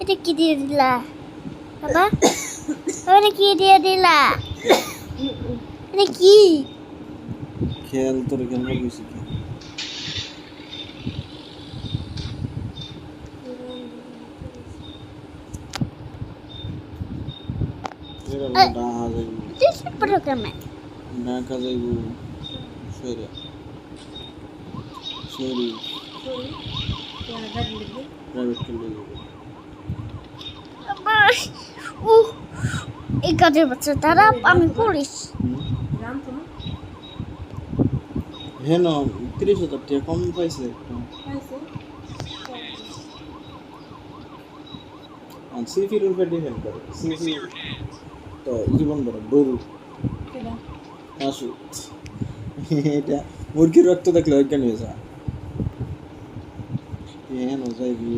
এটা কি দিয়ে দিলা বাবা? এটা কি দিয়ে দিলা? এটা কি? খেল তোর খেলবার কইছি কি এরা ডাহা যাইব This is program. ডাকা যাইব সরে সরি প্রাইভেট খেলে যাইব বাবা এই কাজের বাচ্চা তারা আমি করিস হেন 30,000 টাকা কম পাইছে আর সিফির উপরে ডিপেন্ড করে সিফি তো জীবন বড় গরু আসু এটা মুরগির রক্ত দেখলে অজ্ঞান হয়ে যায় হেন যাইবি